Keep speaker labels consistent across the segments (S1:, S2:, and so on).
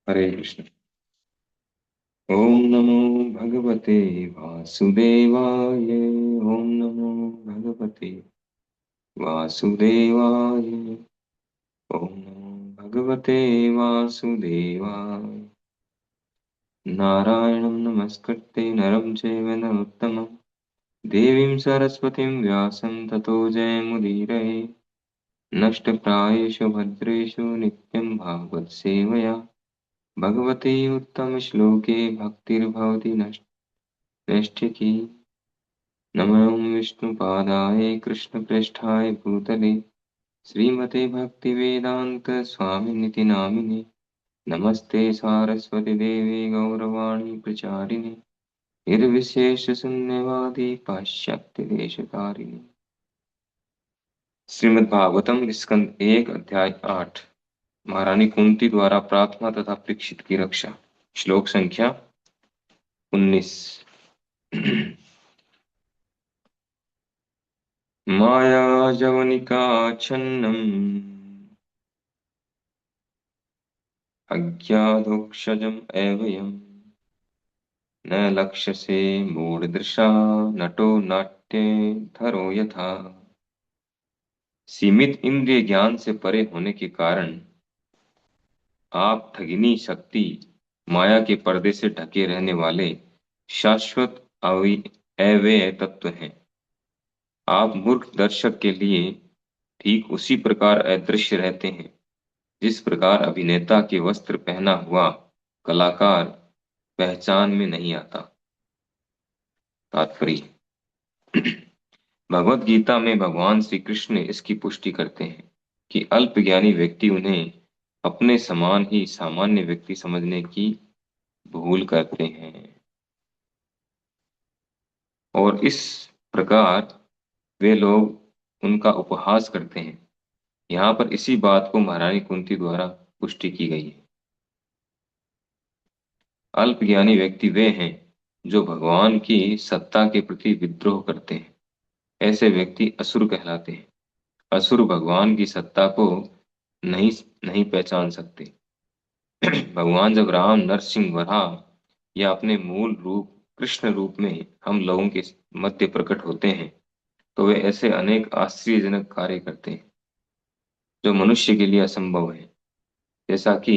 S1: हरे कृष्ण। ओम नमो भगवते वासुदेवाय। ओम नमो भगवते वासुदेवाय। ओम नमो भगवते वासुदेवाय। नारायणं नमस्कृत्य नरं चैव नरोत्तमं देवीं सरस्वतीं व्यासं ततो जयमुदीरये। नष्टप्रायेषु भद्रेषु नित्यं भागवत सेवया भगवते उत्तमश्लोके भक्तिर्भवति नैष्ठिकी। नमो विष्णुपादाय कृष्णप्रेष्ठाय भूतले श्रीमते भक्तिवेदांत स्वामिनिति नामिने। नमस्ते सारस्वती देवी गौरवाणी प्रचारिणे निर्विशेष शून्यवादी पाश्चात्य देशतारिणे। श्रीमद् भागवतम स्कंद 1 अध्याय 8। महारानी कुंती द्वारा प्रार्थना तथा परीक्षित की रक्षा। श्लोक संख्या 19। मायाजवनिका छन्नम् अज्ञातोक्षजम् एवयम् न लक्ष्यसे मूढदृशा नटो नाट्ये धरो यथा। सीमित इंद्रिय ज्ञान से परे होने के कारण आप ठगिनी शक्ति माया के पर्दे से ढके रहने वाले शाश्वत अव्यय तत्व हैं। आप मूर्ख दर्शक के लिए ठीक उसी प्रकार अदृश्य रहते हैं जिस प्रकार अभिनेता के वस्त्र पहना हुआ कलाकार पहचान में नहीं आता। तात्पर्य। भगवत गीता में भगवान श्री कृष्ण इसकी पुष्टि करते हैं कि अल्पज्ञानी व्यक्ति उन्हें अपने समान ही सामान्य व्यक्ति समझने की भूल करते हैं और इस प्रकार वे लोग उनका उपहास करते हैं। यहाँ पर इसी बात को महारानी कुंती द्वारा पुष्टि की गई है। अल्पज्ञानी व्यक्ति वे हैं जो भगवान की सत्ता के प्रति विद्रोह करते हैं। ऐसे व्यक्ति असुर कहलाते हैं। असुर भगवान की सत्ता को नहीं नहीं पहचान सकते। भगवान जब राम नरसिंह वराह या अपने मूल रूप कृष्ण रूप में हम लोगों के मध्य प्रकट होते हैं तो वे ऐसे अनेक आश्चर्यजनक कार्य करते हैं जो मनुष्य के लिए असंभव है, जैसा कि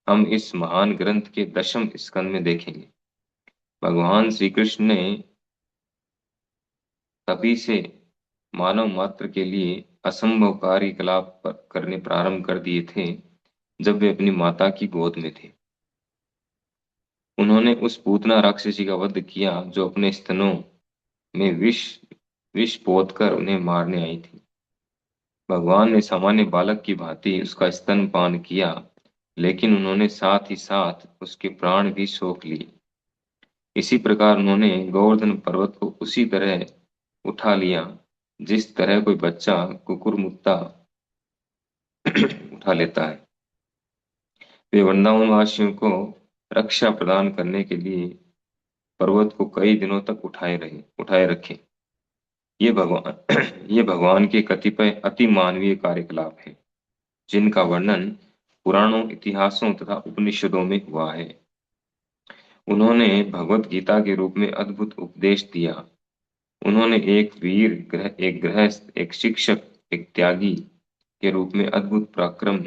S1: हम इस महान ग्रंथ के 10वें स्कंद में देखेंगे। भगवान श्री कृष्ण ने तभी से मानव मात्र के लिए असंभव कार्यकलाप करने प्रारंभ कर दिए थे जब वे अपनी माता की गोद में थे। उन्होंने उस पूतना राक्षसी का वध किया जो अपने स्तनों में विष विष पोत कर उन्हें मारने आई थी। भगवान ने सामान्य बालक की भांति उसका स्तनपान किया, लेकिन उन्होंने साथ ही साथ उसके प्राण भी सोख लिए। इसी प्रकार उन्होंने गोवर्धन पर्वत को उसी तरह उठा लिया जिस तरह कोई बच्चा कुकुरमुत्ता उठा लेता है। वे वृंदावन वासियों को रक्षा प्रदान करने के लिए पर्वत को कई दिनों तक उठाए रखे। ये भगवान ये भगवान के कतिपय अति मानवीय कार्यकलाप हैं जिनका वर्णन पुराणों, इतिहासों तथा उपनिषदों में हुआ है। उन्होंने भगवत गीता के रूप में अद्भुत उपदेश दिया। उन्होंने एक वीर, एक गृहस्थ, एक शिक्षक, एक त्यागी के रूप में अद्भुत पराक्रम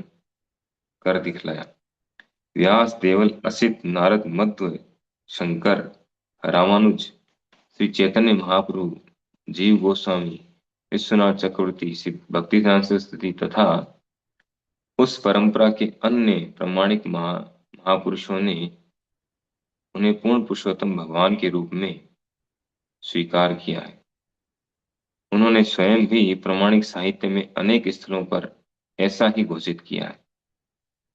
S1: कर दिखलाया। व्यास, देवल, असित, नारद, मध्व, शंकर, रामानुज, श्री चैतन्य महाप्रभु, जीव गोस्वामी, विश्वनाथ चक्रवर्ती, भक्तिसिद्धांत सरस्वती तथा उस परंपरा के अन्य प्रामाणिक महापुरुषों ने उन्हें पूर्ण पुरुषोत्तम भगवान के रूप में स्वीकार किया है। उन्होंने स्वयं भी प्रामाणिक साहित्य में अनेक स्थलों पर ऐसा ही घोषित किया है।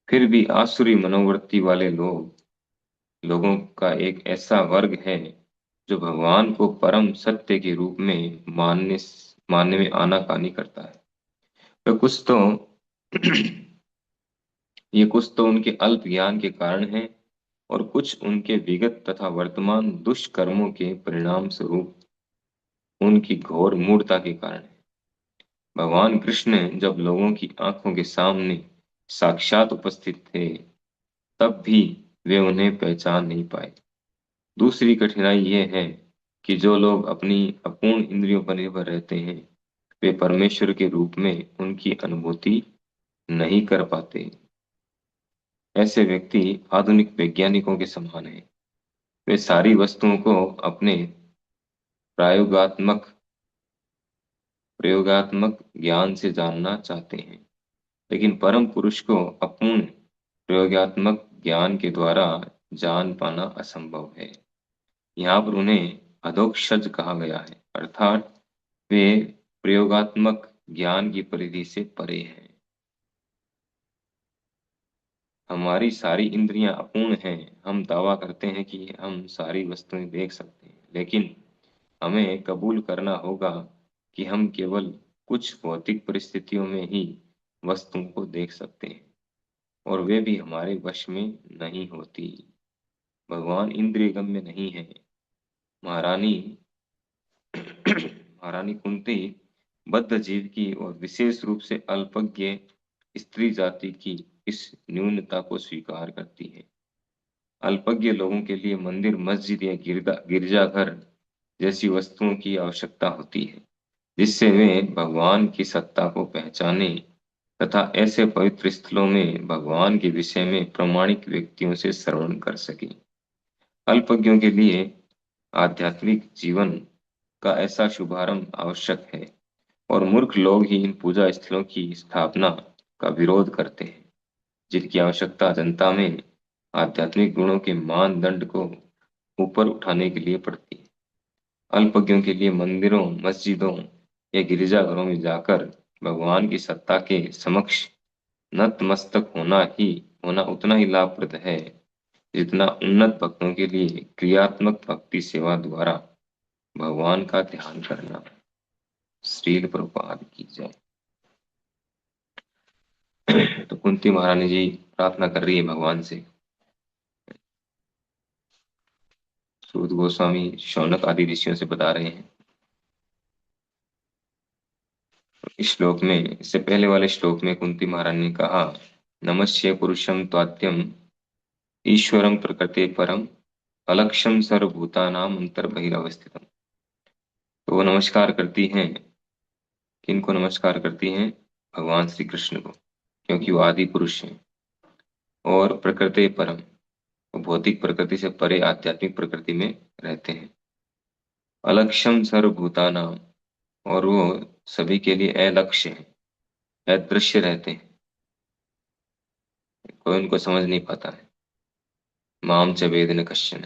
S1: फिर भी आसुरी मनोवृत्ति वाले लोगों का एक ऐसा वर्ग है जो भगवान को परम सत्य के रूप में मानने में आनाकानी करता है। तो कुछ तो ये कुछ तो उनके अल्प ज्ञान के कारण है और कुछ उनके विगत तथा वर्तमान दुष्कर्मों के परिणाम स्वरूप उनकी घोर मूढ़ता के कारण है। भगवान कृष्ण जब लोगों की आंखों के सामने साक्षात उपस्थित थे तब भी वे उन्हें पहचान नहीं पाए। दूसरी कठिनाई यह है कि जो लोग अपनी अपूर्ण इंद्रियों पर निर्भर रहते हैं, वे परमेश्वर के रूप में उनकी अनुभूति नहीं कर पाते। ऐसे व्यक्ति आधुनिक वैज्ञानिकों के समान हैं। वे सारी वस्तुओं को अपने प्रायोगात्मक प्रयोगात्मक ज्ञान से जानना चाहते हैं, लेकिन परम पुरुष को अपूर्ण प्रयोगात्मक ज्ञान के द्वारा जान पाना असंभव है। यहाँ पर उन्हें अधोक्षज कहा गया है, अर्थात वे प्रयोगात्मक ज्ञान की परिधि से परे हैं। हमारी सारी इंद्रियां अपूर्ण हैं। हम दावा करते हैं कि हम सारी वस्तुएं देख सकते हैं, लेकिन हमें कबूल करना होगा कि हम केवल कुछ भौतिक परिस्थितियों में ही वस्तुओं को देख सकते हैं, और वे भी हमारे वश में नहीं होती। भगवान इंद्रिय गम्य नहीं है। महारानी महारानी कुंती बद्ध जीव की और विशेष रूप से अल्पज्ञ स्त्री जाति की इस न्यूनता को स्वीकार करती है। अल्पज्ञ लोगों के लिए मंदिर, मस्जिद या गिरजाघर जैसी वस्तुओं की आवश्यकता होती है, जिससे वे भगवान की सत्ता को पहचाने तथा ऐसे पवित्र स्थलों में भगवान के विषय में प्रामाणिक व्यक्तियों से श्रवण कर सके। अल्पज्ञों के लिए आध्यात्मिक जीवन का ऐसा शुभारंभ आवश्यक है, और मूर्ख लोग ही इन पूजा स्थलों की स्थापना का विरोध करते हैं, जिनकी आवश्यकता जनता में आध्यात्मिक गुणों के मानदंड को ऊपर उठाने के लिए पड़ती है। अल्पज्ञों के लिए मंदिरों, मस्जिदों या गिरजाघरों में जाकर भगवान की सत्ता के समक्ष नतमस्तक होना उतना ही लाभप्रद है, जितना उन्नत भक्तों के लिए क्रियात्मक भक्ति सेवा द्वारा भगवान का ध्यान करना। श्रील प्रभुपाद की जय। तो कुंती महारानी जी प्रार्थना कर रही है भगवान से। सूत गोस्वामी शौनक आदि ऋषियों से बता रहे हैं। इस श्लोक में, इससे पहले वाले श्लोक में कुंती महारानी ने कहा, नमस्ये पुरुषम त्वाद्यम ईश्वरम प्रकृते परम अलक्ष्यम सर्वभूतानाम अंतर्बहिरवस्थितम। तो वो नमस्कार करती हैं, किनको नमस्कार करती हैं? भगवान श्री कृष्ण को, क्योंकि वो आदि पुरुष हैं। और प्रकृते परम, वो भौतिक प्रकृति से परे आध्यात्मिक प्रकृति में रहते हैं। अलक्ष्यम सर्वभूतानाम, और वो सभी के लिए अलक्ष्य है, अदृश्य रहते हैं, कोई उनको समझ नहीं पाता है। माम च वेद न कश्चन,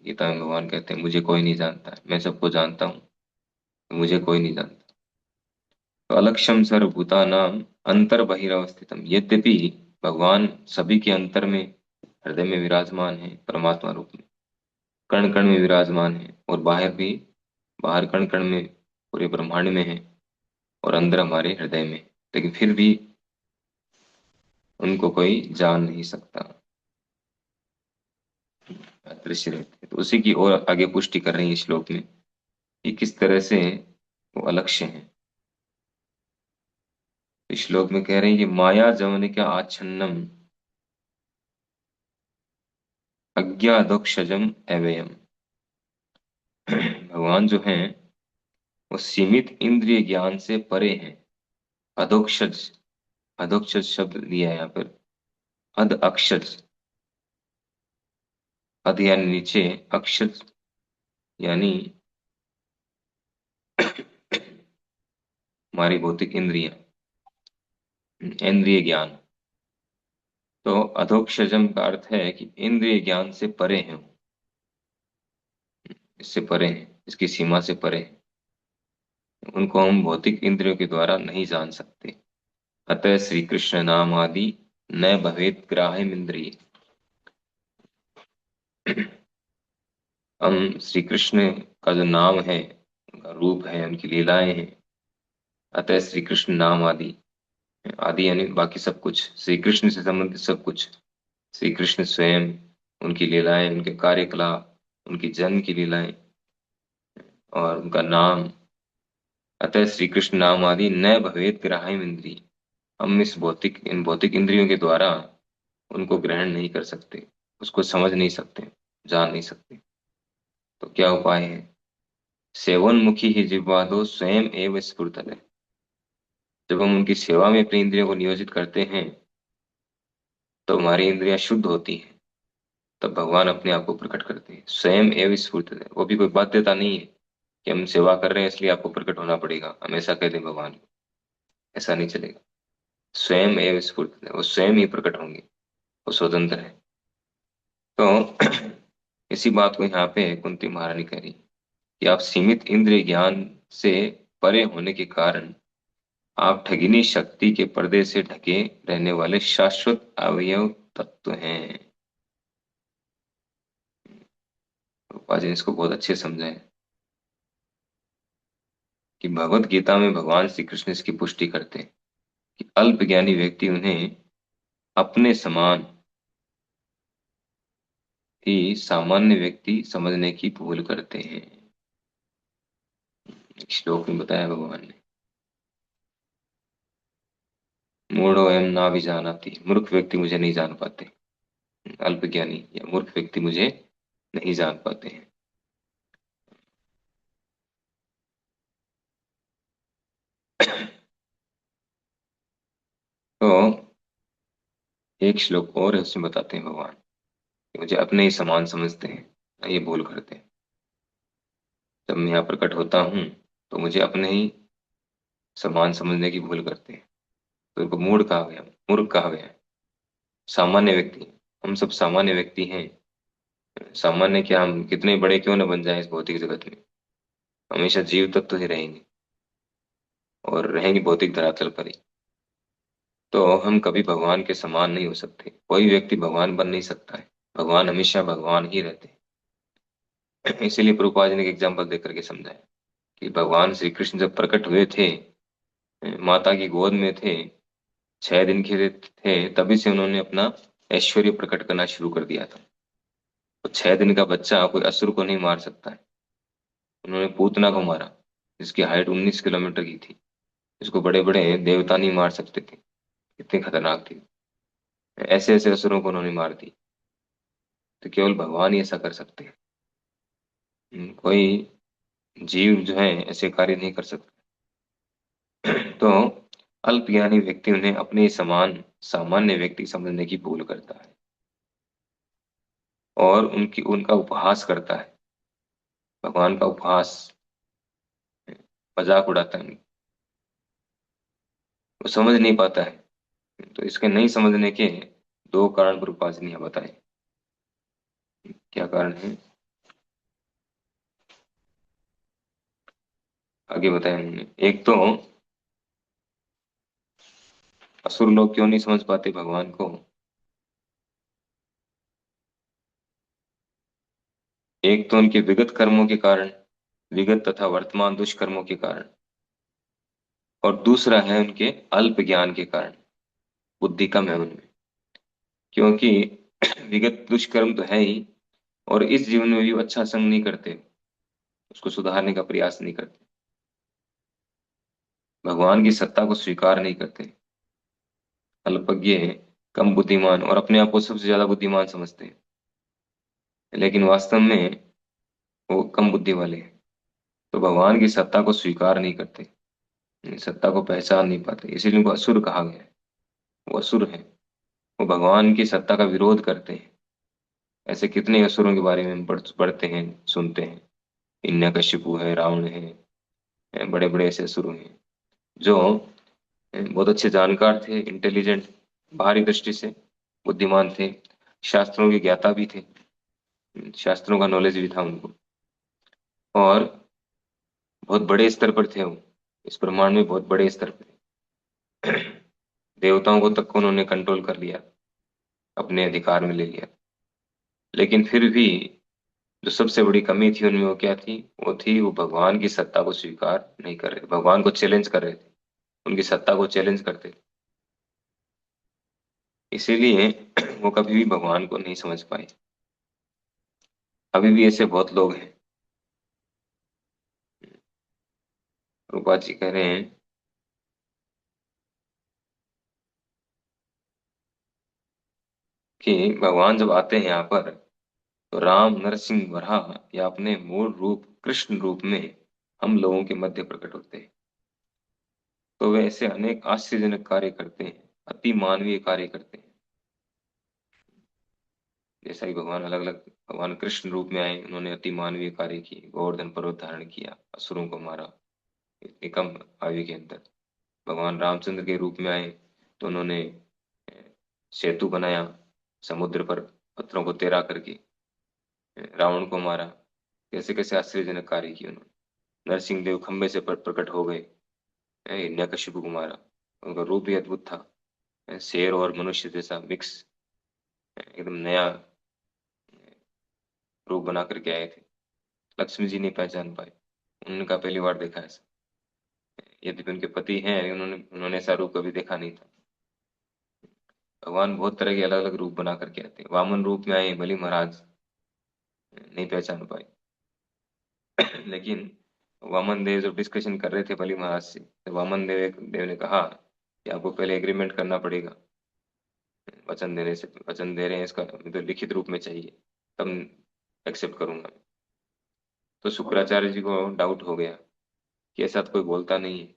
S1: गीता में भगवान कहते हैं मुझे कोई नहीं जानता है, मैं सबको जानता हूँ, मुझे कोई नहीं जानता। तो अलक्ष्यम सर्वभूतानाम अंतर बहिरवस्थितम, यद्यपि भगवान सभी के अंतर में, हृदय में विराजमान है परमात्मा रूप में, कण कण में विराजमान है, और बाहर भी, बाहर कण कण में पूरे ब्रह्मांड में है, और अंदर हमारे हृदय में, लेकिन फिर भी उनको कोई जान नहीं सकता, अदृश्य रहते हैं। तो उसी की और आगे पुष्टि कर रही है श्लोक में कि किस तरह से वो अलक्ष्य है। इस श्लोक में कह रहे हैं कि माया जवनिका आच्छन्नम अज्ञादोक्षजम अव्ययम। भगवान जो हैं वो सीमित इंद्रिय ज्ञान से परे हैं। अधोक्षज, अधोक्षज शब्द दिया है यहाँ पर, अध अक्षज, अध यानी नीचे, अक्षज यानी हमारी भौतिक इंद्रियां, इंद्रिय ज्ञान। तो अधोक्षजम का अर्थ है कि इंद्रिय ज्ञान से परे हैं, इससे परे हैं, इसकी सीमा से परे हैं, उनको हम भौतिक इंद्रियों के द्वारा नहीं जान सकते। अतः श्री कृष्ण नाम आदि न भवेत ग्राह्यम इंद्रिय। हम श्री कृष्ण का जो नाम है, उनका रूप है, उनकी लीलाएं हैं, अतः श्री कृष्ण नाम आदि, आदि यानी बाकी सब कुछ, श्री कृष्ण से संबंधित सब कुछ, श्री कृष्ण स्वयं, उनकी लीलाएं, उनके कार्यकलाप, उनकी जन्म की लीलाएं और उनका नाम। अतः श्री कृष्ण नाम आदि न भवेत ग्राह्यम इंद्रिय, हम इन भौतिक इंद्रियों के द्वारा उनको ग्रहण नहीं कर सकते, उसको समझ नहीं सकते, जान नहीं सकते। तो क्या उपाय है? सेवनमुखी ही जिह्वा दो स्वयं एव स्फुरतले। जब हम उनकी सेवा में अपनी इंद्रियों को नियोजित करते हैं तो हमारी इंद्रियां शुद्ध होती हैं। तब भगवान अपने आप को प्रकट करते हैं, स्वयं एव स्फुरतले। वो भी कोई बाध्यता नहीं है कि हम सेवा कर रहे हैं इसलिए आपको प्रकट होना पड़ेगा, हमेशा कह दें भगवान को। ऐसा नहीं चलेगा। स्वयं एव स्फुरतले, वो स्वयं ही प्रकट होंगे, वो स्वतंत्र है। तो इसी बात को यहाँ पे कुंती महारानी कह रही कि आप सीमित इंद्रिय ज्ञान से परे होने के कारण आप ठगिनी शक्ति के पर्दे से ढके रहने वाले शाश्वत अवयव तत्व हैं। रूपा जी ने इसको बहुत अच्छे समझा है कि भगवत गीता में भगवान श्री कृष्ण इसकी पुष्टि करते हैं कि अल्पज्ञानी व्यक्ति उन्हें अपने समान ही सामान्य व्यक्ति समझने की भूल करते हैं। एक श्लोक में बताया भगवान ने, मूढ़ो एम ना भी जानाति, मूर्ख व्यक्ति मुझे नहीं जान पाते। अल्पज्ञानी या मूर्ख व्यक्ति मुझे नहीं जान पाते हैं। तो एक श्लोक और है, उसमें बताते हैं भगवान कि मुझे अपने ही समान समझते हैं, ये भूल करते हैं। जब मैं यहाँ प्रकट होता हूँ तो मुझे अपने ही समान समझने की भूल करते हैं। तो इनको मूढ़ कहा गया, मूर्ख कहा गया है। सामान्य व्यक्ति, हम सब सामान्य व्यक्ति हैं। सामान्य क्या, हम कितने बड़े क्यों न बन जाएं इस भौतिक जगत में, हमेशा जीव तत्व ही रहेंगे और रहेंगे भौतिक धरातल पर ही। तो हम कभी भगवान के समान नहीं हो सकते, कोई व्यक्ति भगवान बन नहीं सकता है। भगवान हमेशा भगवान ही रहते हैं। इसीलिए प्रभुपाद जी ने एक एग्जाम्पल देकर के समझाया कि भगवान श्री कृष्ण जब प्रकट हुए थे, माता की गोद में थे, 6 दिन के थे, तभी से उन्होंने अपना ऐश्वर्य प्रकट करना शुरू कर दिया था। तो 6 दिन का बच्चा कोई असुर को नहीं मार सकता है। उन्होंने पूतना को मारा जिसकी हाइट 19 किलोमीटर की थी, जिसको बड़े बड़े देवता नहीं मार सकते थे, इतनी खतरनाक थी। ऐसे ऐसे असुरों को उन्होंने मार दी। तो केवल भगवान ही ऐसा कर सकते हैं। कोई जीव जो है ऐसे कार्य नहीं कर सकता। तो अल्पज्ञानी व्यक्ति उन्हें अपने समान सामान्य व्यक्ति समझने की भूल करता है और उनकी उनका उपहास करता है, भगवान का उपहास, मजाक उड़ाता है। वो समझ नहीं पाता है। तो इसके नहीं समझने के दो कारण प्रभुपाद जी ने यहाँ बताए। क्या कारण है आगे बताया उन्होंने। एक तो असुर लोग क्यों नहीं समझ पाते भगवान को, एक तो उनके विगत कर्मों के कारण, विगत तथा वर्तमान दुष्कर्मों के कारण, और दूसरा है उनके अल्प ज्ञान के कारण, बुद्धि कम है उनमें। क्योंकि विगत दुष्कर्म तो है ही, और इस जीवन में भी वो अच्छा संग नहीं करते, उसको सुधारने का प्रयास नहीं करते, भगवान की सत्ता को स्वीकार नहीं करते, अल्पज्ञ हैं, कम बुद्धिमान, और अपने आप को सबसे ज्यादा बुद्धिमान समझते हैं, लेकिन वास्तव में वो कम बुद्धि वाले हैं। तो भगवान की सत्ता को स्वीकार नहीं करते, सत्ता को पहचान नहीं पाते, इसीलिए उनको असुर कहा गया है। वो असुर हैं, वो भगवान की सत्ता का विरोध करते हैं। ऐसे कितने असुरों के बारे में हम पढ़ते हैं, सुनते हैं। हिरण्यकशिपु है, रावण है, बड़े बड़े ऐसे असुर हैं जो बहुत अच्छे जानकार थे, इंटेलिजेंट, बाहरी दृष्टि से बुद्धिमान थे, शास्त्रों के ज्ञाता भी थे, शास्त्रों का नॉलेज भी था उनको, और बहुत बड़े स्तर पर थे वो, इस ब्रह्मांड में बहुत बड़े स्तर पर थे। देवताओं को तक उन्होंने कंट्रोल कर लिया, अपने अधिकार में ले लिया। लेकिन फिर भी जो सबसे बड़ी कमी थी उनमें, वो क्या थी? वो थी वो भगवान की सत्ता को स्वीकार नहीं कर रहे थे, भगवान को चैलेंज कर रहे थे, उनकी सत्ता को चैलेंज करते थे। इसीलिए वो कभी भी भगवान को नहीं समझ पाए। अभी भी ऐसे बहुत लोग हैं। रूपा जी कह रहे हैं कि, कि भगवान जब आते हैं यहाँ पर, तो राम नरसिंह वराह या अपने मूल रूप कृष्ण रूप में हम लोगों के मध्य प्रकट होते हैं। तो वे ऐसे अनेक आश्चर्यजनक कार्य करते हैं, अति मानवीय कार्य करते हैं। जैसा कि भगवान अलग अलग, भगवान कृष्ण रूप में आए, उन्होंने अति मानवीय कार्य किए, गोवर्धन पर्वत धारण किया, असुरों को मारा इतनी कम आयु के अंदर। भगवान रामचंद्र के रूप में आए तो उन्होंने सेतु बनाया समुद्र पर, पत्थरों को तैरा करके रावण को मारा। कैसे कैसे आश्चर्यजनक कार्य किए उन्होंने। नरसिंह देव खंबे से प्रकट हो गए, हिरण्यकशिपु को मारा। उनका रूप भी अद्भुत था, शेर और मनुष्य जैसा मिक्स, एकदम नया रूप बना करके आए थे। लक्ष्मी जी नहीं पहचान पाए, उन्होंने कहा पहली बार देखा ऐसा। यद्यपि उनके पति हैं, उन्होंने उन्होंने ऐसा रूप कभी देखा नहीं था। भगवान बहुत तरह के अलग अलग रूप बना करके आते हैं। वामन रूप में आए बलि महाराज, नहीं पहचान पाए। लेकिन वामन देव जब डिस्कशन कर रहे थे बलि महाराज से, तो वामन देव ने कहा कि आपको पहले एग्रीमेंट करना पड़ेगा। वचन देने से, वचन दे रहे हैं, इसका तो लिखित रूप में चाहिए, तब एक्सेप्ट करूंगा। तो शुक्राचार्य जी को डाउट हो गया कि ऐसा तो कोई बोलता नहीं है,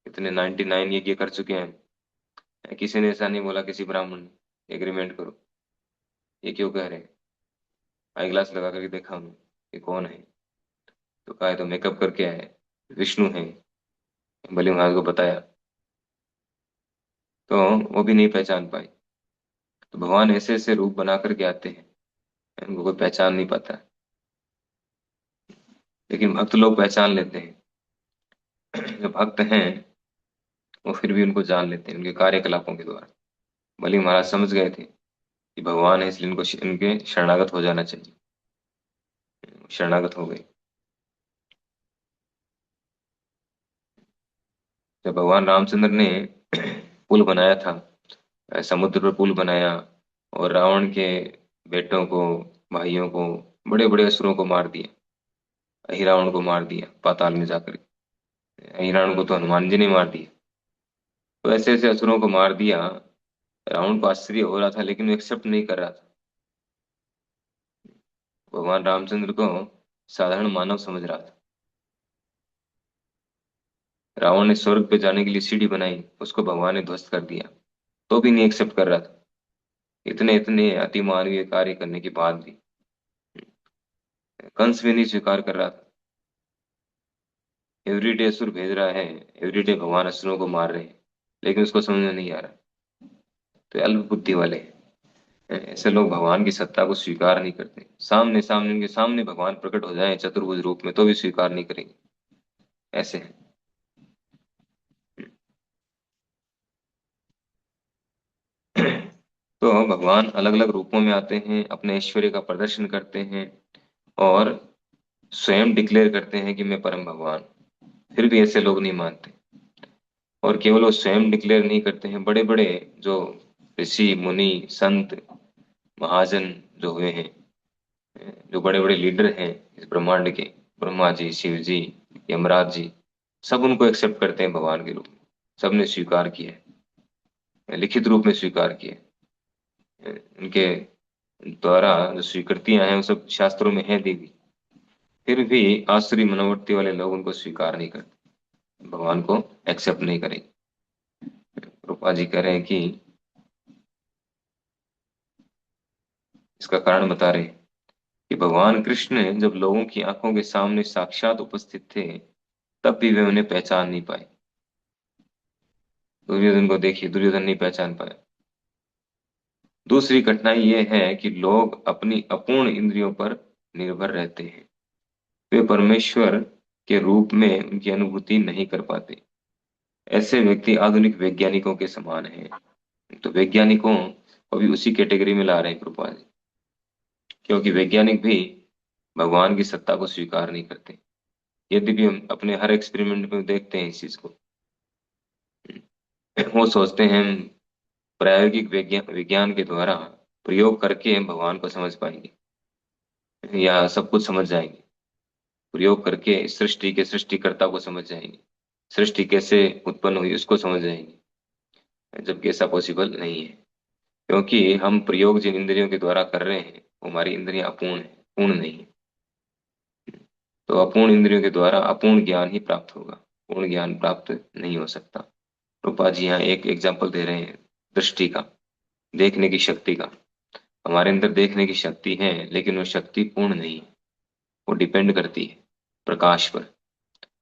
S1: इतने 99 यज्ञ कर चुके हैं, किसी ने ऐसा नहीं बोला किसी ब्राह्मण ने एग्रीमेंट करो, ये क्यों कह रहे हैं। आई ग्लास लगा करके देखा उन्होंने, ये कौन है। तो कहा, "ये तो मेकअप करके आए, विष्णु है।" बलि महाराज को बताया, तो वो भी नहीं पहचान पाए। तो भगवान ऐसे ऐसे रूप बना करके आते हैं, उनको कोई पहचान नहीं पाता। लेकिन भक्त लोग पहचान लेते हैं। जो भक्त हैं वो फिर भी उनको जान लेते हैं उनके कार्यकलापों के द्वारा। बलि महाराज समझ गए थे कि भगवान है, इसलिए इनको इनके शरणागत हो जाना चाहिए। शरणागत हो गए। जब भगवान रामचंद्र ने पुल बनाया था, समुद्र पर पुल बनाया, और रावण के बेटों को, भाइयों को, बड़े बड़े असुरों को मार दिया। अहिरावण को मार दिया पाताल में जाकर। अहिरावण को तो हनुमान जी ने मार दिया। तो ऐसे ऐसे असुरों को मार दिया। रावण को आश्चर्य हो रहा था, लेकिन वो एक्सेप्ट नहीं कर रहा था। भगवान रामचंद्र को साधारण मानव समझ रहा था। रावण ने स्वर्ग पे जाने के लिए सीढ़ी बनाई, उसको भगवान ने ध्वस्त कर दिया, तो भी नहीं एक्सेप्ट कर रहा था। इतने इतने अति मानवीय कार्य करने के बाद भी कंस भी नहीं स्वीकार कर रहा था। एवरीडे असुर भेज रहा है, एवरीडे भगवान असुरों को मार रहे हैं, लेकिन उसको समझ में नहीं आ रहा। तो अल्प बुद्धि वाले हैं। ऐसे लोग भगवान की सत्ता को स्वीकार नहीं करते। सामने सामने उनके सामने भगवान प्रकट हो जाए चतुर्भुज रूप में, तो भी स्वीकार नहीं करेंगे। ऐसे हैं। तो भगवान अलग अलग रूपों में आते हैं, अपने ऐश्वर्य का प्रदर्शन करते हैं, और स्वयं डिक्लेयर करते हैं कि मैं परम भगवान। फिर भी ऐसे लोग नहीं मानते। और केवल वो स्वयं डिक्लेयर नहीं करते हैं, बड़े बड़े जो ऋषि मुनि संत महाजन जो हुए हैं, जो बड़े बड़े लीडर हैं इस ब्रह्मांड के, ब्रह्मा जी, शिव जी, यमराज जी, सब उनको एक्सेप्ट करते हैं भगवान के रूप में। सबने स्वीकार किया है, लिखित रूप में स्वीकार किया है। उनके द्वारा जो स्वीकृतियां हैं वो सब शास्त्रों में है दी हुई। फिर भी आसुरी मनोवृत्ति वाले लोग उनको स्वीकार नहीं करते, भगवान को एक्सेप्ट नहीं करेंगे। रूपा जी कह रहे हैं कि इसका कारण बता रहे हैं कि भगवान कृष्ण जब लोगों की आंखों के सामने साक्षात उपस्थित थे, तब भी वे उन्हें पहचान नहीं पाए। दुर्योधन को देखिए, दुर्योधन नहीं पहचान पाया। दूसरी कठिनाई ये है कि लोग अपनी अपूर्ण इंद्रियों पर निर्भर रहते हैं। वे परमेश्वर के रूप में उनकी अनुभूति नहीं कर पाते। ऐसे व्यक्ति आधुनिक वैज्ञानिकों के समान हैं। तो वैज्ञानिकों को भी उसी कैटेगरी में ला रहे हैं कृपा जी, क्योंकि वैज्ञानिक भी भगवान की सत्ता को स्वीकार नहीं करते। यद्यपि हम अपने हर एक्सपेरिमेंट में देखते हैं इस चीज को। वो सोचते हैं हम प्रायोगिक विज्ञान विज्ञान के द्वारा प्रयोग करके हम भगवान को समझ पाएंगे, या सब कुछ समझ जाएंगे। प्रयोग करके सृष्टि के सृष्टिकर्ता को समझ जाएंगे, सृष्टि कैसे उत्पन्न हुई उसको समझ जाएंगे, जबकि ऐसा पॉसिबल नहीं है। क्योंकि हम प्रयोग जिन इंद्रियों के द्वारा कर रहे हैं वो हमारी इंद्रियां अपूर्ण है, पूर्ण नहीं है। तो अपूर्ण इंद्रियों के द्वारा अपूर्ण ज्ञान ही प्राप्त होगा, पूर्ण ज्ञान प्राप्त नहीं हो सकता। रूपा जी यहाँ एक एग्जाम्पल दे रहे हैं दृष्टि का, देखने की शक्ति का। हमारे अंदर देखने की शक्ति है, लेकिन वो शक्ति पूर्ण नहीं है। वो डिपेंड करती है प्रकाश पर।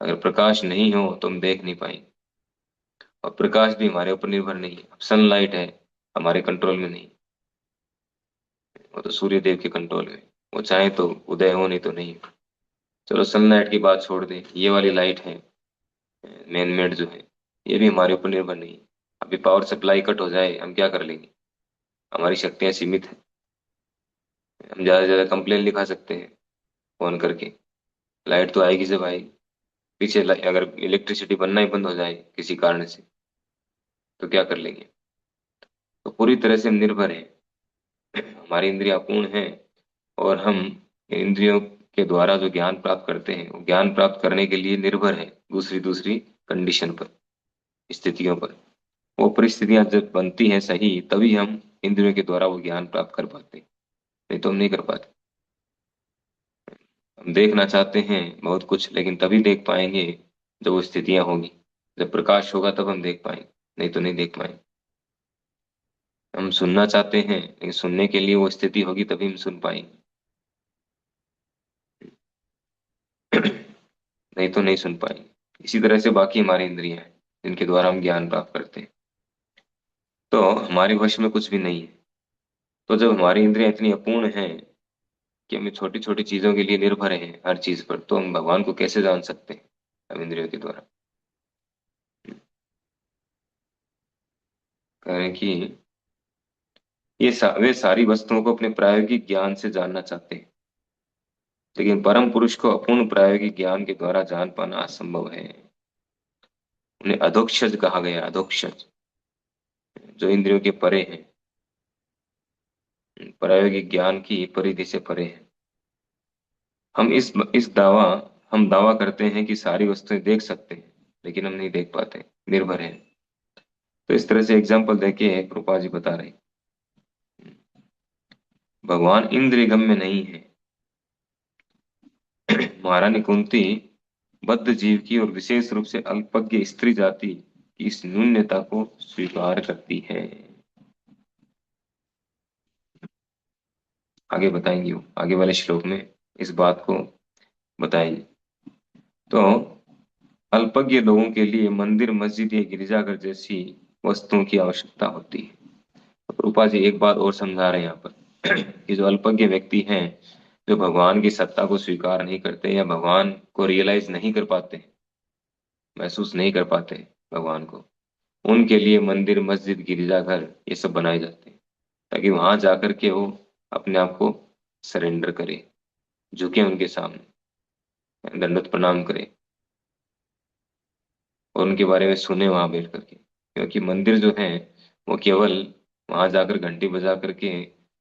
S1: अगर प्रकाश नहीं हो तो हम देख नहीं पाएंगे। और प्रकाश भी हमारे ऊपर निर्भर नहीं है। अब सनलाइट है, हमारे कंट्रोल में नहीं, वो तो सूर्य देव के कंट्रोल में। वो चाहे तो उदय हो, नहीं तो नहीं। चलो सनलाइट की बात छोड़ दें, ये वाली लाइट है मैन मेड जो है, ये भी हमारे ऊपर निर्भर नहीं है। अभी पावर सप्लाई कट हो जाए, हम क्या कर लेंगे? हमारी शक्तियां सीमित है। हम ज्यादा से ज्यादा कंप्लेन लिखा सकते हैं फोन करके। लाइट तो आएगी जब आएगी। पीछे अगर इलेक्ट्रिसिटी बनना ही बंद हो जाए किसी कारण से, तो क्या कर लेंगे? तो पूरी तरह से हम निर्भर हैं। हमारी इंद्रियां अपूर्ण हैं, और हम इंद्रियों के द्वारा जो ज्ञान प्राप्त करते हैं वो ज्ञान प्राप्त करने के लिए निर्भर है दूसरी दूसरी कंडीशन पर, स्थितियों पर। वो परिस्थितियां जब बनती हैं सही, तभी हम इंद्रियों के द्वारा वो ज्ञान प्राप्त कर पाते हैं, नहीं तो हम नहीं कर पाते। हम देखना चाहते हैं बहुत कुछ, लेकिन तभी देख पाएंगे जब वो स्थितियां होगी। जब प्रकाश होगा तब हम देख पाएंगे, नहीं तो नहीं देख पाएंगे। हम सुनना चाहते हैं, लेकिन सुनने के लिए वो स्थिति होगी तभी हम सुन पाएंगे। नहीं तो नहीं सुन पाएंगे। इसी तरह से बाकी हमारी इंद्रियां हैं जिनके द्वारा हम ज्ञान प्राप्त करते हैं। तो हमारे वश में कुछ भी नहीं है। तो जब हमारी इंद्रियां इतनी अपूर्ण हैं कि हमें छोटी छोटी चीजों के लिए निर्भर है हर चीज पर, तो हम भगवान को कैसे जान सकते हैं हम इंद्रियों के द्वारा? कह रहे हैं कि वे सारी वस्तुओं को अपने प्रायोगिक ज्ञान से जानना चाहते हैं, लेकिन परम पुरुष को अपूर्ण प्रायोगिक ज्ञान के द्वारा जान पाना असंभव है। उन्हें अधोक्षज कहा गया, अधोक्षज, जो इंद्रियों के परे हैं, प्रायोगिक ज्ञान की परिधि से परे हैं। हम इस दावा हम दावा करते हैं कि सारी वस्तुएं देख सकते हैं, लेकिन हम नहीं देख पाते, निर्भर है। तो इस तरह से एग्जाम्पल देके कृपा जी बता रहे हैं, भगवान इंद्रिय गम्य नहीं है। महारानी कुंती बद्ध जीव की और विशेष रूप से अल्पज्ञ स्त्री जाति की इस न्यूनता को स्वीकार करती है। आगे बताएंगे, वो आगे वाले श्लोक में इस बात को बताएंगे। तो अल्पज्ञ लोगों के लिए मंदिर, मस्जिद या गिरजाघर जैसी वस्तुओं की आवश्यकता होती है। तो रूपा जी एक बात और समझा रहे हैं यहाँ पर कि जो अल्पज्ञ व्यक्ति हैं, जो भगवान की सत्ता को स्वीकार नहीं करते या भगवान को रियलाइज नहीं कर पाते, महसूस नहीं कर पाते भगवान को, उनके लिए मंदिर, मस्जिद, गिरजाघर ये सब बनाए जाते हैं, ताकि वहां जाकर के वो अपने आप को सरेंडर करे, झुके उनके सामने, दंडवत प्रणाम करे, और उनके बारे में सुने वहां बैठ करके। क्योंकि मंदिर जो है वो केवल वहां जाकर घंटी बजा करके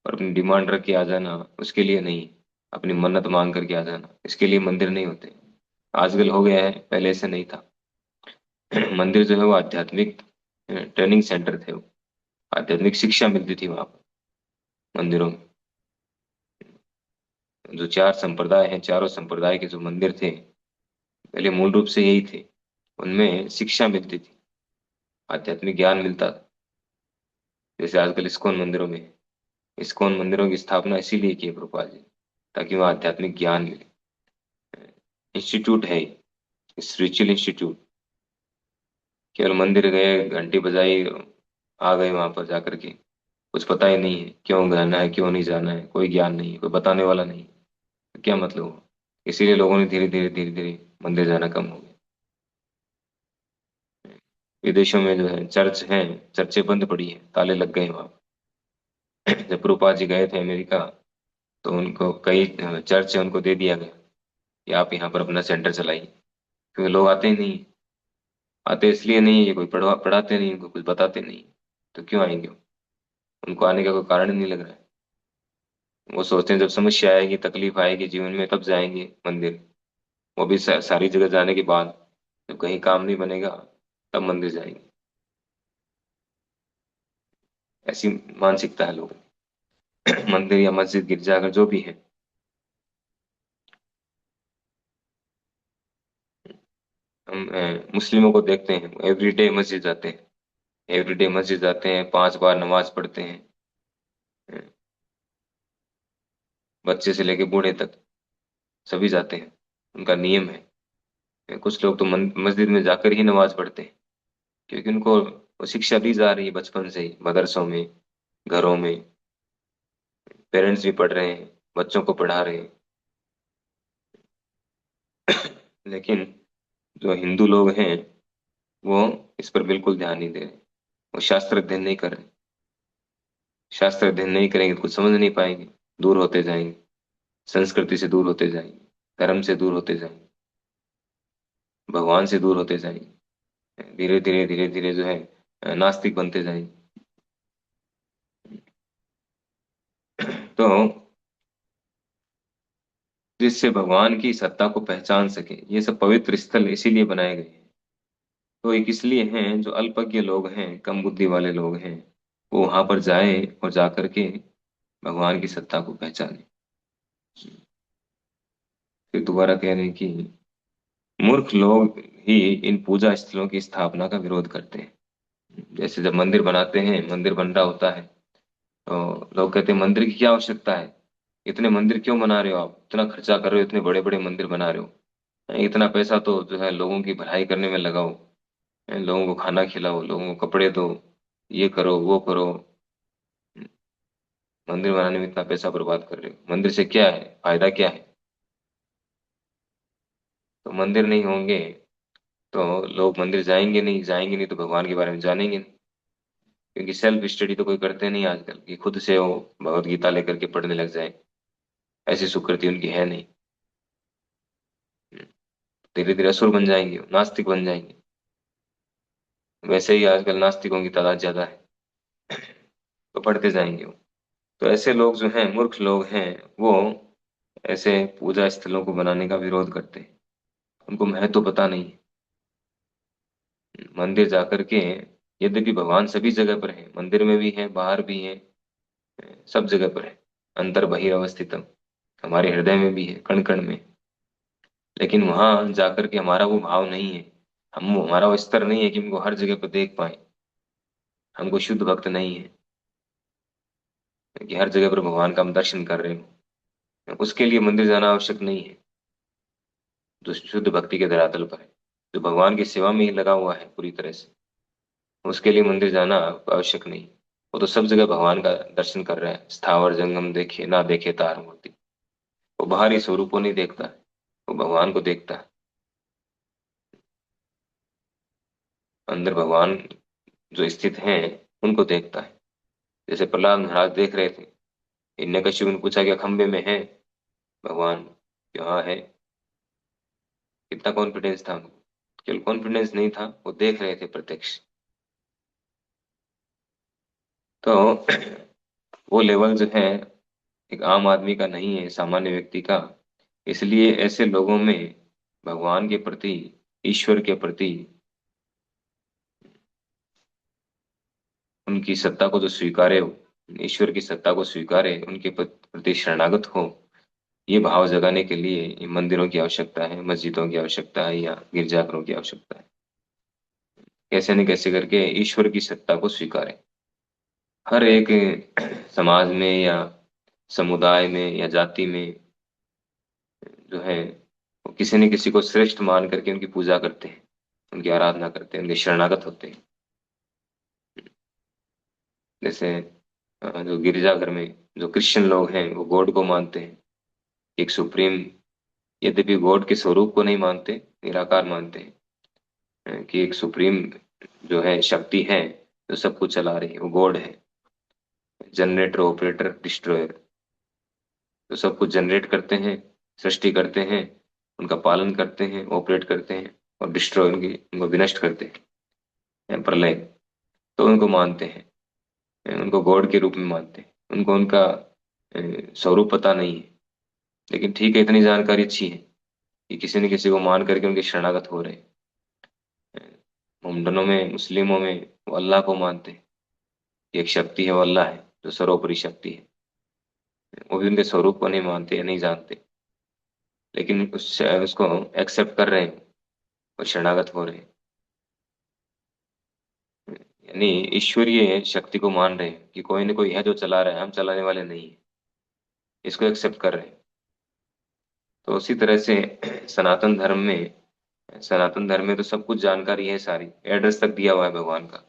S1: और अपनी डिमांड रख के आ जाना, उसके लिए नहीं। अपनी मन्नत मांग करके आ जाना, इसके लिए मंदिर नहीं होते। आजकल हो गया है, पहले ऐसे नहीं था। मंदिर जो है वो आध्यात्मिक ट्रेनिंग सेंटर थे, वो आध्यात्मिक शिक्षा मिलती थी वहां पर मंदिरों में। जो चार संप्रदाय हैं, चारों संप्रदाय के जो मंदिर थे, पहले मूल रूप से यही थे। उनमें शिक्षा मिलती थी, आध्यात्मिक ज्ञान मिलता था। जैसे आजकल इस्कॉन मंदिरों में है। इस्कॉन मंदिरों की स्थापना इसीलिए की है प्रभुपाद जी, ताकि वहाँ आध्यात्मिक ज्ञान मिले। इंस्टीट्यूट है, स्पिरिचुअल इंस्टीट्यूट। केवल मंदिर गए, घंटी बजाई, आ गए, वहां पर जाकर के कुछ पता ही नहीं है क्यों जाना है, क्यों नहीं जाना है, कोई ज्ञान नहीं है, कोई बताने वाला नहीं है, तो क्या मतलब हुआ? इसीलिए लोगों ने धीरे धीरे मंदिर जाना कम हो गया। विदेशों में जो है चर्च हैं, चर्चें बंद पड़ी है, ताले लग गए वहां। जब प्रभुपाद जी गए थे अमेरिका, तो उनको कई चर्च है उनको दे दिया गया कि आप यहाँ पर अपना सेंटर चलाइए, क्योंकि लोग आते ही नहीं। आते इसलिए नहीं है, कोई पढ़ाते नहीं, उनको कुछ बताते नहीं, तो क्यों आएंगे वो? उनको आने का कोई कारण ही नहीं लग रहा है। वो सोचते हैं जब समस्या आएगी, तकलीफ आएगी जीवन में, तब जाएंगे मंदिर। वो भी सारी जगह जाने के बाद, जब कहीं काम नहीं बनेगा, तब मंदिर जाएंगे। ऐसी मानसिकता है लोगों की। मंदिर या मस्जिद गिरजाघर जो भी है, हम मुस्लिमों को देखते हैं एवरीडे मस्जिद जाते हैं, एवरीडे मस्जिद जाते हैं, 5 बार नमाज पढ़ते हैं। अ, बच्चे से लेके बूढ़े तक सभी जाते हैं, उनका नियम है। कुछ लोग तो मस्जिद में जाकर ही नमाज पढ़ते हैं, क्योंकि उनको वो शिक्षा दी जा रही है बचपन से ही, मदरसों में, घरों में। पेरेंट्स भी पढ़ रहे हैं, बच्चों को पढ़ा रहे हैं। लेकिन जो हिंदू लोग हैं, वो इस पर बिल्कुल ध्यान नहीं दे रहे। वो शास्त्र अध्ययन नहीं कर रहे। शास्त्र अध्ययन नहीं करेंगे तो कुछ समझ नहीं पाएंगे, दूर होते जाएंगे, संस्कृति से दूर होते जाएंगे, धर्म से दूर होते जाएंगे, भगवान से दूर होते जाएंगे। धीरे धीरे धीरे धीरे जो है नास्तिक बनते जाएंगे। तो जिससे भगवान की सत्ता को पहचान सके, ये सब पवित्र स्थल इसीलिए बनाए गए हैं। तो एक इसलिए हैं, जो अल्पज्ञ लोग हैं, कम बुद्धि वाले लोग हैं, वो वहां पर जाए और जा करके भगवान की सत्ता को पहचाने। फिर दोबारा कह रहे हैं कि मूर्ख लोग ही इन पूजा स्थलों की स्थापना का विरोध करते हैं। जैसे जब मंदिर बनाते हैं, मंदिर बन रहा होता है, तो लोग कहते हैं मंदिर की क्या आवश्यकता है, इतने मंदिर क्यों बना रहे हो आप, इतना खर्चा कर रहे हो, इतने बड़े बड़े मंदिर बना रहे हो, इतना पैसा तो जो है लोगों की भलाई करने में लगाओ, लोगों को खाना खिलाओ, लोगों को कपड़े दो, ये करो वो करो। मंदिर बनाने में इतना पैसा बर्बाद कर रहे हो, मंदिर से क्या है, फायदा क्या है। तो मंदिर नहीं होंगे तो लोग मंदिर जाएंगे नहीं, जाएंगे नहीं तो भगवान के बारे में जानेंगे नहीं। क्योंकि सेल्फ स्टडी तो कोई करते नहीं आजकल, कि खुद से वो भगवत गीता लेकर के पढ़ने लग जाए, ऐसी सुकृति उनकी है नहीं। धीरे धीरे असुर बन जाएंगे, नास्तिक बन जाएंगे। वैसे ही आजकल नास्तिकों की तादाद ज्यादा है, तो पढ़ते जाएंगे वो। तो ऐसे लोग जो हैं, मूर्ख लोग हैं, वो ऐसे पूजा स्थलों को बनाने का विरोध करते हैं। उनको महत्व पता नहीं है। मंदिर जाकर के, यद्यपि भगवान सभी जगह पर है, मंदिर में भी है, बाहर भी है, सब जगह पर है, अंतर बहिर्वस्थितम, हमारे हृदय में भी है, कण कण में। लेकिन वहां जाकर के हमारा वो भाव नहीं है, हम हमारा वो स्तर नहीं है कि उनको हर जगह पर देख पाए। हमको शुद्ध भक्त नहीं है कि हर जगह पर भगवान का हम दर्शन कर रहे हो। उसके लिए मंदिर जाना आवश्यक नहीं है, जो शुद्ध भक्ति के धरातल पर है, जो भगवान की सेवा में ही लगा हुआ है पूरी तरह से, उसके लिए मंदिर जाना आवश्यक नहीं। वो तो सब जगह भगवान का दर्शन कर रहा है, स्थावर जंगम देखे ना देखे तार मूर्ति। वो बाहरी स्वरूप को नहीं देखता है, वो भगवान को देखता है। अंदर भगवान जो स्थित हैं, उनको देखता है। जैसे प्रहलाद महाराज देख रहे थे, हिरण्यकश्यप ने पूछा क्या खंबे में है भगवान, यहाँ है। कितना कॉन्फिडेंस था उनको, केवल कॉन्फिडेंस नहीं था, वो देख रहे थे प्रत्यक्ष। तो वो लेवल जो है एक आम आदमी का नहीं है, सामान्य व्यक्ति का। इसलिए ऐसे लोगों में भगवान के प्रति, ईश्वर के प्रति, उनकी सत्ता को जो स्वीकारे हो, ईश्वर की सत्ता को स्वीकारे, उनके प्रति शरणागत हो, ये भाव जगाने के लिए इन मंदिरों की आवश्यकता है, मस्जिदों की आवश्यकता है, या गिरजाघरों की आवश्यकता है। कैसे न कैसे करके ईश्वर की सत्ता को स्वीकारें। हर एक समाज में या समुदाय में या जाति में जो है, वो किसी न किसी को श्रेष्ठ मान करके उनकी पूजा करते हैं, उनकी आराधना करते हैं, उनके शरणागत होते हैं। जैसे जो गिरजाघर में जो क्रिश्चियन लोग हैं, वो गॉड को मानते हैं, एक सुप्रीम, यद्यपि गॉड के स्वरूप को नहीं मानते, निराकार मानते हैं। कि एक सुप्रीम जो है शक्ति है, जो सब कुछ चला रही है, वो गॉड है। जनरेटर, ऑपरेटर, डिस्ट्रॉयर, तो सब कुछ जनरेट करते हैं, सृष्टि करते हैं, उनका पालन करते हैं, ऑपरेट करते हैं, और डिस्ट्रॉय, उनको विनष्ट करते हैं, प्रलय। तो उनको मानते हैं, उनको गॉड के रूप में मानते हैं। उनको उनका स्वरूप पता नहीं है। लेकिन ठीक है, इतनी जानकारी अच्छी है कि किसी न किसी को मान करके उनके शरणागत हो रहे हैं। मुंडनों में, मुस्लिमों में वो अल्लाह को मानते हैं, कि एक शक्ति है, वो अल्लाह है जो सर्वोपरि शक्ति है। वो भी उनके स्वरूप को नहीं मानते, नहीं जानते, लेकिन उसको एक्सेप्ट कर रहे हैं और शरणागत हो रहे हैं। यानी ईश्वरीय शक्ति को मान रहे हैं कि कोई ना कोई है जो चला रहा है, हम चलाने वाले नहीं है, इसको एक्सेप्ट कर रहे हैं। तो उसी तरह से सनातन धर्म में तो सब कुछ जानकारी है, सारी एड्रेस तक दिया हुआ है भगवान का।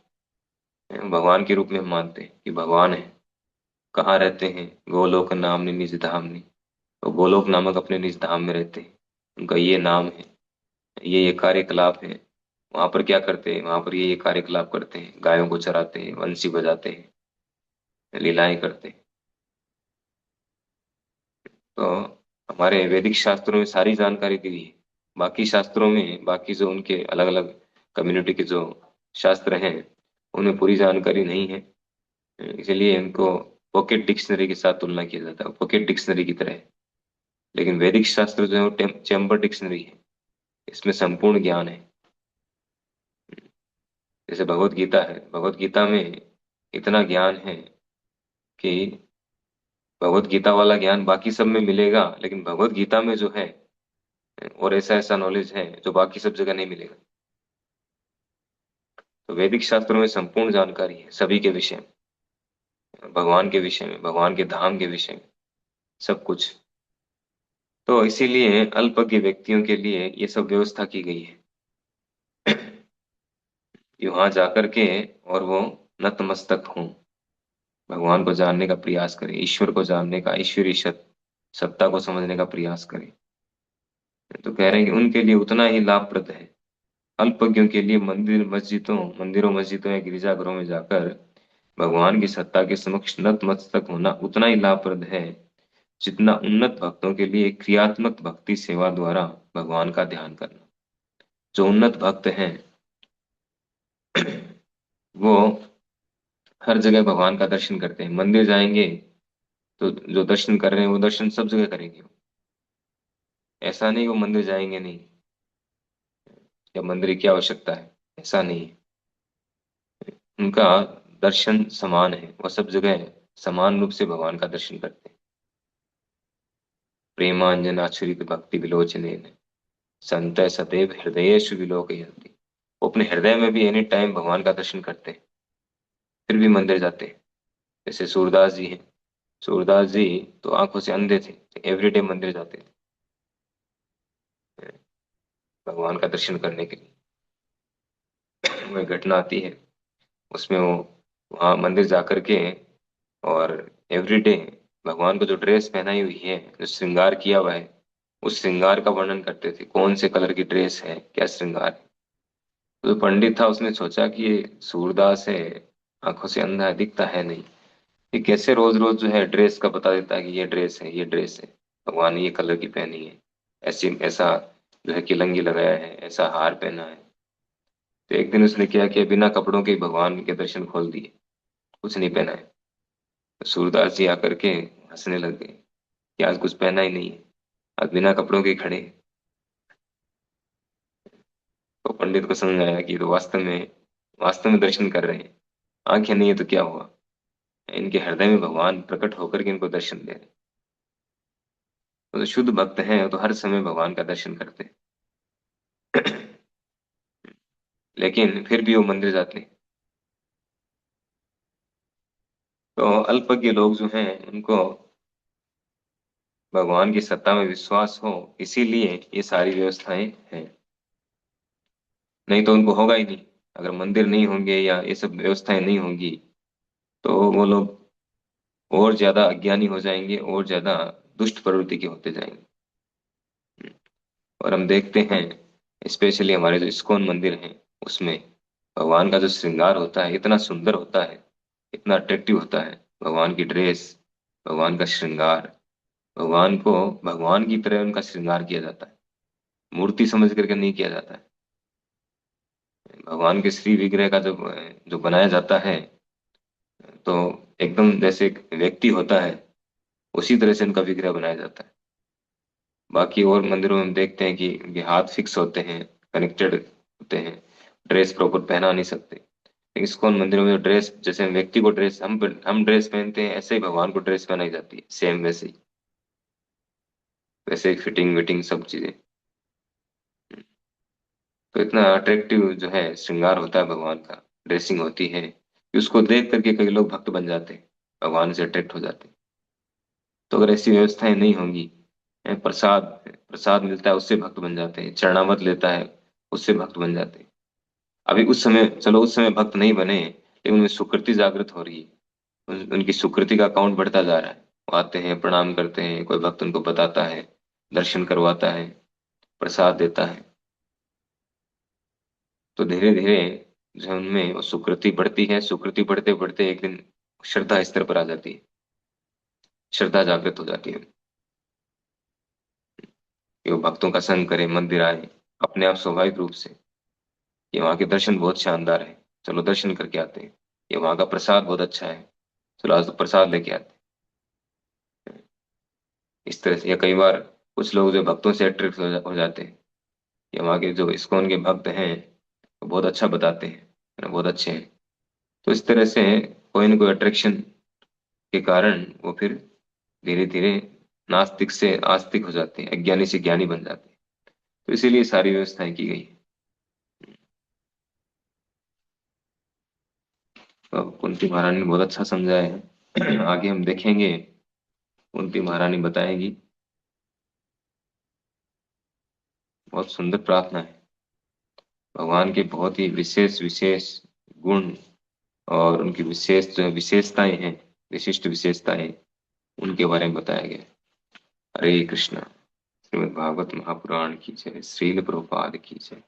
S1: भगवान के रूप में हम मानते हैं कि भगवान है, कहाँ रहते हैं, गोलोक नामनि निज धामनि। तो गोलोक नामक अपने निज धाम में रहते हैं, उनका ये नाम है, ये कार्यकलाप है। वहां पर क्या करते हैं, वहां पर ये कार्यकलाप करते हैं, गायों को चराते हैं, वंशी बजाते हैं, लीलाएं करते हैं। तो हमारे वैदिक शास्त्रों में सारी जानकारी दी है। बाकी शास्त्रों में, बाकी जो उनके अलग अलग कम्युनिटी के जो शास्त्र हैं, उनमें पूरी जानकारी नहीं है। इसलिए इनको पॉकेट डिक्शनरी के साथ तुलना किया जाता है, पॉकेट डिक्शनरी की तरह है। लेकिन वैदिक शास्त्र जो है वो चैम्बर डिक्शनरी है, इसमें संपूर्ण ज्ञान है। जैसे भगवत गीता है, भगवत गीता में इतना ज्ञान है कि भगवत गीता वाला ज्ञान बाकी सब में मिलेगा, लेकिन भगवत गीता में जो है, और ऐसा ऐसा नॉलेज है जो बाकी सब जगह नहीं मिलेगा। तो वैदिक शास्त्रों में संपूर्ण जानकारी है सभी के विषय में, भगवान के विषय में, भगवान के धाम के विषय में, सब कुछ। तो इसीलिए अल्पज्ञ व्यक्तियों के लिए ये सब व्यवस्था की गई है कि वहां जाकर के और वो नतमस्तक हों, भगवान को जानने का प्रयास करें, ईश्वर को जानने का, ईश्वरीय सत्ता को समझने का प्रयास करें। तो कह रहे हैं कि उनके लिए उतना ही लाभप्रद है। अल्पज्ञों के लिए मंदिरों मस्जिदों या गिरजाघरों में जाकर भगवान की सत्ता के समक्ष नतमस्तक होना उतना ही लाभप्रद है जितना उन्नत भक्तों के लिए क्रियात्मक भक्ति सेवा द्वारा भगवान का ध्यान करना। जो उन्नत भक्त हैं वो हर जगह भगवान का दर्शन करते हैं। मंदिर जाएंगे तो जो दर्शन कर रहे हैं वो दर्शन सब जगह करेंगे। ऐसा नहीं वो मंदिर जाएंगे नहीं, या मंदिर की आवश्यकता है, ऐसा नहीं है। उनका दर्शन समान है, वो सब जगह समान रूप से भगवान का दर्शन करते हैं। प्रेमांजन आचरित भक्ति विलोचने संत सदैव हृदयेषु विलोकयन्ति। वो अपने हृदय में भी एनी टाइम भगवान का दर्शन करते हैं, फिर भी मंदिर जाते हैं। जैसे सूरदास जी हैं, सूरदास जी तो आंखों से अंधे थे, एवरीडे मंदिर जाते थे भगवान का दर्शन करने के लिए। वो एक घटना आती है, उसमें वो वहाँ मंदिर जाकर के और एवरीडे भगवान को जो ड्रेस पहनाई हुई है, जो श्रृंगार किया हुआ है, उस श्रृंगार का वर्णन करते थे, कौन से कलर की ड्रेस है, क्या श्रृंगार है। तो जो पंडित था उसने सोचा कि ये सूरदास है, आंखों से अंधा है, दिखता है नहीं, ये कैसे रोज रोज जो है ड्रेस का बता देता है कि ये ड्रेस है, ये ड्रेस है, भगवान ने ये कलर की पहनी है, ऐसी ऐसा जो है किलंगी लगाया है, ऐसा हार पहना है। तो एक दिन उसने क्या किया, बिना कपड़ों के ही भगवान के दर्शन खोल दिए, कुछ नहीं पहना है। तो सूरदास जी आकर के हंसने लग गए कि आज कुछ पहना ही नहीं है, आज बिना कपड़ों के ही खड़े हैं। तो पंडित को समझ आया कि ये तो वास्तव में दर्शन कर रहे हैं, आंखें नहीं है तो क्या हुआ, इनके हृदय में भगवान प्रकट होकर के इनको दर्शन दे रहे। तो जो शुद्ध भक्त हैं वो तो हर समय भगवान का दर्शन करते हैं लेकिन फिर भी वो मंदिर जाते हैं। तो अल्पज्ञ लोग जो हैं उनको भगवान की सत्ता में विश्वास हो, इसीलिए ये सारी व्यवस्थाएं हैं, नहीं तो उनको होगा ही नहीं। अगर मंदिर नहीं होंगे या ये सब व्यवस्थाएं नहीं होंगी तो वो लोग और ज्यादा अज्ञानी हो जाएंगे, और ज्यादा दुष्ट प्रवृत्ति के होते जाएंगे। और हम देखते हैं स्पेशली हमारे जो इस्कॉन मंदिर हैं, उसमें भगवान का जो श्रृंगार होता है इतना सुंदर होता है, इतना अट्रैक्टिव होता है। भगवान की ड्रेस, भगवान का श्रृंगार, भगवान को भगवान की तरह उनका श्रृंगार किया जाता है, मूर्ति समझ करके नहीं किया जाता है। भगवान के श्री विग्रह का जो जो बनाया जाता है, तो एकदम जैसे एक व्यक्ति होता है उसी तरह से उनका विग्रह बनाया जाता है। बाकी और मंदिरों में हम देखते हैं कि उनके हाथ फिक्स होते हैं, कनेक्टेड होते हैं, ड्रेस प्रॉपर पहना नहीं सकते। इस्कॉन मंदिरों में ड्रेस, जैसे व्यक्ति को ड्रेस, हम ड्रेस पहनते हैं, ऐसे ही भगवान को ड्रेस पहनाई जाती है, सेम वैसे ही, वैसे ही फिटिंग विटिंग सब चीजें। तो इतना अट्रैक्टिव जो है श्रृंगार होता है भगवान का, ड्रेसिंग होती है कि उसको देख करके कई लोग भक्त बन जाते हैं, भगवान से अट्रैक्ट हो जाते हैं। तो अगर ऐसी व्यवस्थाएं नहीं होंगी, प्रसाद प्रसाद मिलता है उससे भक्त बन जाते हैं, चरणामृत लेता है उससे भक्त बन जाते हैं। अभी उस समय, चलो उस समय भक्त नहीं बने, लेकिन उनमें सुकृति जागृत हो रही है, उनकी सुकृति का अकाउंट बढ़ता जा रहा है। वो आते हैं, प्रणाम करते हैं, कोई भक्त उनको बताता है, दर्शन करवाता है, प्रसाद देता है। तो धीरे धीरे जो है उनमें वो सुकृति बढ़ती है, सुकृति बढ़ते बढ़ते एक दिन श्रद्धा स्तर पर आ जाती है, श्रद्धा जागृत हो जाती है कि वो भक्तों का संग करे, मंदिर आए अपने आप स्वाभाविक रूप से। ये वहाँ के दर्शन बहुत शानदार है, चलो दर्शन करके आते हैं। ये वहाँ का प्रसाद बहुत अच्छा है, चलो आज तो प्रसाद लेके आते हैं। इस तरह से, या कई बार कुछ लोग जो भक्तों से अट्रैक्ट हो जाते हैं, या वहाँ के जो इस्कॉन के भक्त हैं वो बहुत अच्छा बताते हैं, है ना, बहुत अच्छे हैं। तो इस तरह से कोई ना कोई अट्रैक्शन के कारण वो फिर धीरे धीरे नास्तिक से आस्तिक हो जाते हैं, अज्ञानी से ज्ञानी बन जाते हैं। तो इसीलिए सारी व्यवस्थाएं की गई हैं। तो अब कुंती महारानी ने बहुत अच्छा समझाया है। आगे हम देखेंगे, कुंती महारानी बताएगी। बहुत सुंदर प्रार्थना है, भगवान के बहुत ही विशेष विशेष गुण और उनकी विशेष जो विशेषताएं हैं, विशिष्ट विशेषताएं, उनके बारे में बताया गया है। हरे कृष्णा। श्रीमद् भागवत महापुराण की जय, श्रील प्रभुपाद की जय।